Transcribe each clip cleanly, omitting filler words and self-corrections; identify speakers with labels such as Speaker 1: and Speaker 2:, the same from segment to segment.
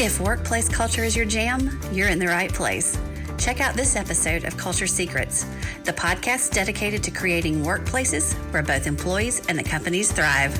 Speaker 1: If workplace culture is your jam, you're in the right place. Check out this episode of Culture Secrets, the podcast dedicated to creating workplaces where both employees and the companies thrive.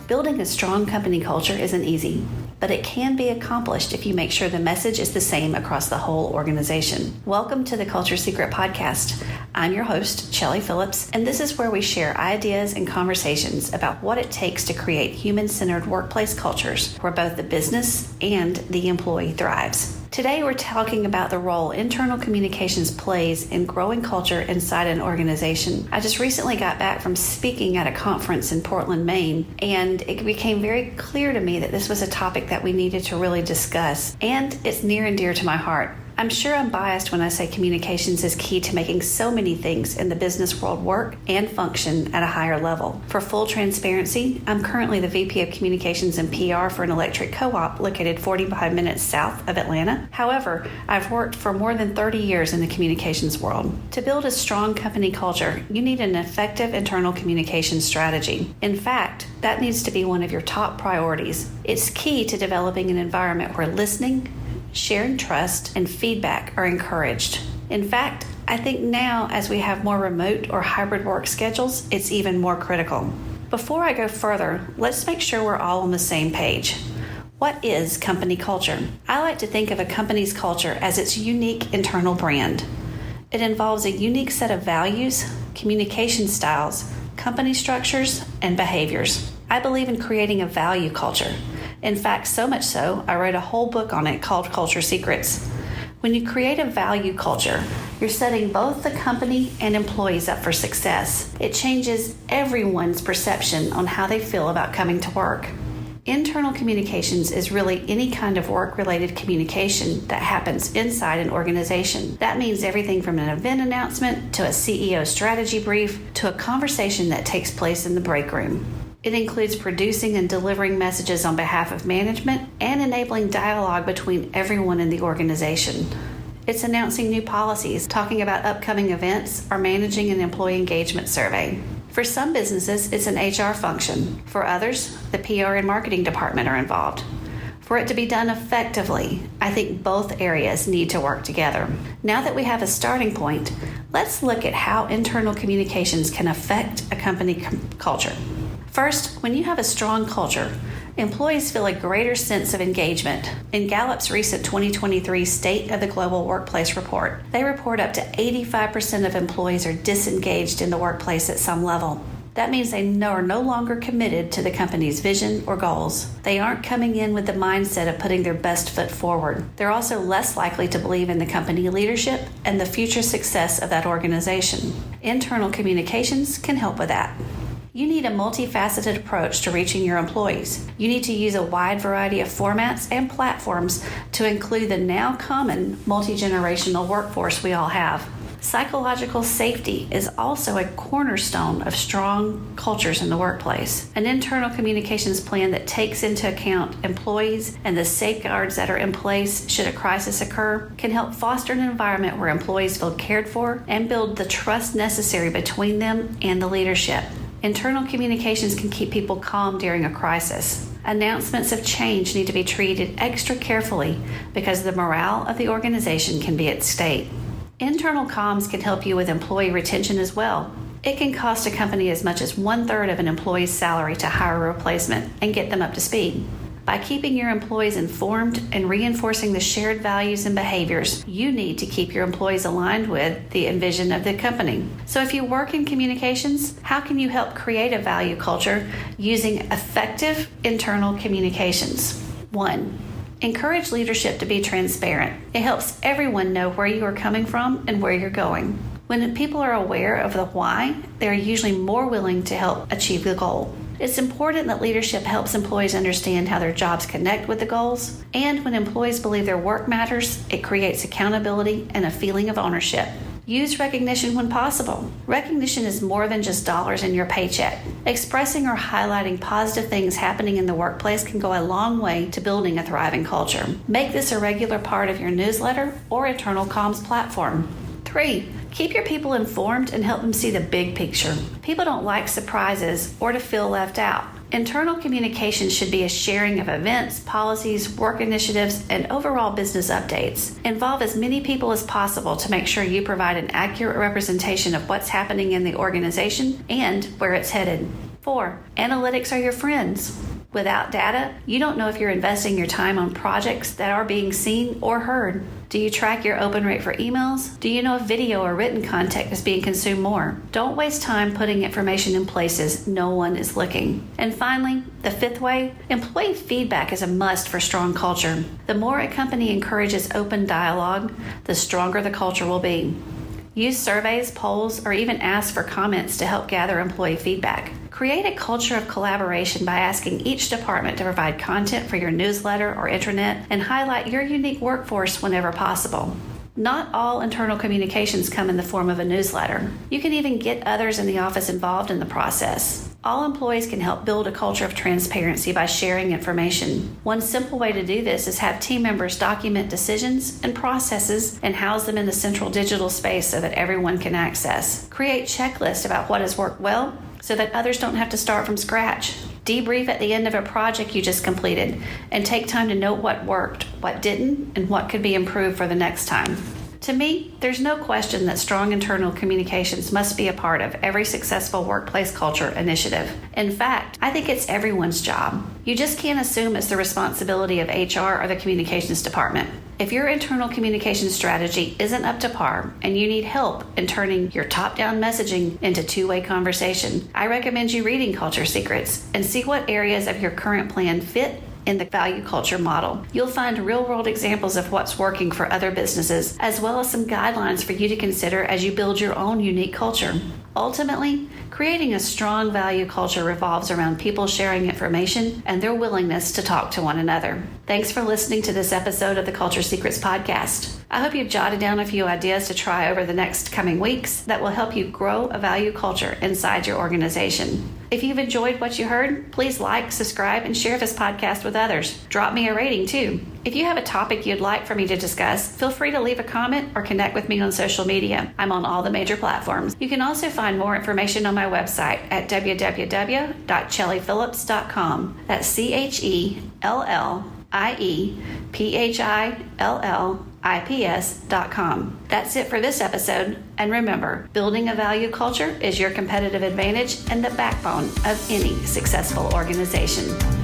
Speaker 1: Building a strong company culture isn't easy, but it can be accomplished if you make sure the message is the same across the whole organization. Welcome to the Culture Secret Podcast. I'm your host, Shelly Phillips, and this is where we share ideas and conversations about what it takes to create human-centered workplace cultures where both the business and the employee thrives. Today, we're talking about the role internal communications plays in growing culture inside an organization. I just recently got back from speaking at a conference in Portland, Maine, and it became very clear to me that this was a topic that we needed to really discuss, and it's near and dear to my heart. I'm sure I'm biased when I say communications is key to making so many things in the business world work and function at a higher level. For full transparency, I'm currently the VP of Communications and PR for an electric co-op located 45 minutes south of Atlanta. However, I've worked for more than 30 years in the communications world. To build a strong company culture, you need an effective internal communication strategy. In fact, that needs to be one of your top priorities. It's key to developing an environment where listening, shared trust, and feedback are encouraged. In fact, I think now as we have more remote or hybrid work schedules, it's even more critical. Before I go further, let's make sure we're all on the same page. What is company culture? I like to think of a company's culture as its unique internal brand. It involves a unique set of values, communication styles, company structures, and behaviors. I believe in creating a value culture. In fact, so much so, I wrote a whole book on it called Culture Secrets. When you create a value culture, you're setting both the company and employees up for success. It changes everyone's perception on how they feel about coming to work. Internal communications is really any kind of work-related communication that happens inside an organization. That means everything from an event announcement to a CEO strategy brief to a conversation that takes place in the break room. It includes producing and delivering messages on behalf of management and enabling dialogue between everyone in the organization. It's announcing new policies, talking about upcoming events, or managing an employee engagement survey. For some businesses, it's an HR function. For others, the PR and marketing department are involved. For it to be done effectively, I think both areas need to work together. Now that we have a starting point, let's look at how internal communications can affect a company culture. First, when you have a strong culture, employees feel a greater sense of engagement. In Gallup's recent 2023 State of the Global Workplace report, they report up to 85% of employees are disengaged in the workplace at some level. That means they are no longer committed to the company's vision or goals. They aren't coming in with the mindset of putting their best foot forward. They're also less likely to believe in the company leadership and the future success of that organization. Internal communications can help with that. You need a multifaceted approach to reaching your employees. You need to use a wide variety of formats and platforms to include the now common multi-generational workforce we all have. Psychological safety is also a cornerstone of strong cultures in the workplace. An internal communications plan that takes into account employees and the safeguards that are in place should a crisis occur can help foster an environment where employees feel cared for and build the trust necessary between them and the leadership. Internal communications can keep people calm during a crisis. Announcements of change need to be treated extra carefully because the morale of the organization can be at stake. Internal comms can help you with employee retention as well. It can cost a company as much as 1/3 of an employee's salary to hire a replacement and get them up to speed. By keeping your employees informed and reinforcing the shared values and behaviors, you need to keep your employees aligned with the vision of the company. So if you work in communications, how can you help create a value culture using effective internal communications? 1. Encourage leadership to be transparent. It helps everyone know where you are coming from and where you're going. When people are aware of the why, they're usually more willing to help achieve the goal. It's important that leadership helps employees understand how their jobs connect with the goals, and when employees believe their work matters, it creates accountability and a feeling of ownership. Use recognition when possible. Recognition is more than just dollars in your paycheck. Expressing or highlighting positive things happening in the workplace can go a long way to building a thriving culture. Make this a regular part of your newsletter or internal comms platform. 3. Keep your people informed and help them see the big picture. People don't like surprises or to feel left out. Internal communication should be a sharing of events, policies, work initiatives, and overall business updates. Involve as many people as possible to make sure you provide an accurate representation of what's happening in the organization and where it's headed. 4. Analytics are your friends. Without data, you don't know if you're investing your time on projects that are being seen or heard. Do you track your open rate for emails? Do you know if video or written content is being consumed more? Don't waste time putting information in places no one is looking. And finally, the 5th way, employee feedback is a must for strong culture. The more a company encourages open dialogue, the stronger the culture will be. Use surveys, polls, or even ask for comments to help gather employee feedback. Create a culture of collaboration by asking each department to provide content for your newsletter or intranet and highlight your unique workforce whenever possible. Not all internal communications come in the form of a newsletter. You can even get others in the office involved in the process. All employees can help build a culture of transparency by sharing information. One simple way to do this is have team members document decisions and processes and house them in the central digital space so that everyone can access. Create checklists about what has worked well so that others don't have to start from scratch. Debrief at the end of a project you just completed and take time to note what worked, what didn't, and what could be improved for the next time. To me, there's no question that strong internal communications must be a part of every successful workplace culture initiative. In fact, I think it's everyone's job. You just can't assume it's the responsibility of HR or the communications department. If your internal communication strategy isn't up to par and you need help in turning your top-down messaging into two-way conversation, I recommend you reading Culture Secrets and see what areas of your current plan fit in the value culture model. You'll find real-world examples of what's working for other businesses, as well as some guidelines for you to consider as you build your own unique culture. Ultimately, creating a strong value culture revolves around people sharing information and their willingness to talk to one another. Thanks for listening to this episode of the Culture Secrets podcast. I hope you've jotted down a few ideas to try over the next coming weeks that will help you grow a value culture inside your organization. If you've enjoyed what you heard, please like, subscribe, and share this podcast with others. Drop me a rating too. If you have a topic you'd like for me to discuss, feel free to leave a comment or connect with me on social media. I'm on all the major platforms. You can also find more information on my website at www.chellyphillips.com. That's CHELLIEPHILLIPS.com. That's it for this episode. And remember, building a value culture is your competitive advantage and the backbone of any successful organization.